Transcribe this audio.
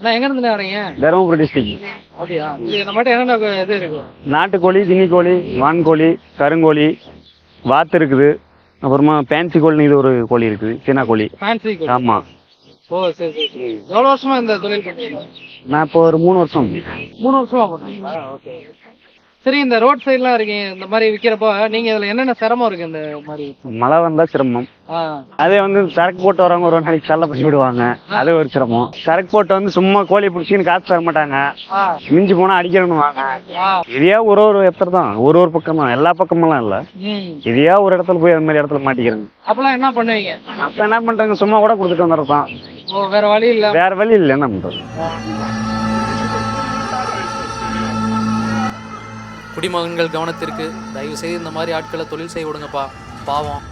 நான் எங்க இருந்து வரீங்க? தருமபுரி டிஸ்ட்ரிக்ட். அப்படியா? இது நம்மகிட்ட என்னென்ன இது இருக்கு? நாட்டுக்கோழி, கினிக்கோழி, வான்கோழி, கருங்கோழி, வாத்து இருக்குது. அப்புறமா பேன்சி கோழின்னு இது ஒரு கோழி இருக்குது, சீனா கோழி. ஃபேன்சி கோழி. ஆமா. ஓ சரி சரி. எவ்வளவு வருஷமா இந்த தொழில் பண்றீங்க? நான் இப்போ ஒரு 3 வருஷம். 3 வருஷமா பண்றீங்களா? ஓகே. சரி, இந்த ரோட் சைட்லாம் இருக்கீங்க, இந்த மாதிரி விற்கிறப்போ நீங்க இதுல என்னென்ன சிரமம் இருக்கு இந்த மாதிரி? மழை வந்தா சிரமம். அதே வந்து சரக்கு போட்டு வரவங்க ஒரு நாளைக்கு சல்ல பண்ணி விடுவாங்க, அது ஒரு சிரமம். சரக்கு போட்டு வந்து சும்மா கோழி பிடிச்சின்னு காசு தர மாட்டாங்க, மிஞ்சி போனா அடிக்கணும் வாங்க. இதையா ஒரு இடத்துல தான், ஒரு பக்கம் தான், எல்லா பக்கமெல்லாம் இல்ல. இதையா ஒரு இடத்துல போய் அந்த மாதிரி இடத்துல மாட்டிக்கிறாங்க. அப்பெல்லாம் என்ன பண்ணுவீங்க? அப்ப என்ன பண்றாங்க, சும்மா கூட கொடுத்துட்டு வந்துடுறதான். வேற வழி இல்ல. வேற வழி இல்லை, என்ன பண்றது. குடிமகன்கள் கவனத்திற்கு, தயவு செய்து இந்த மாதிரி ஆட்களை தொழில் செய்ய விடுங்கப்பா, பாவம்.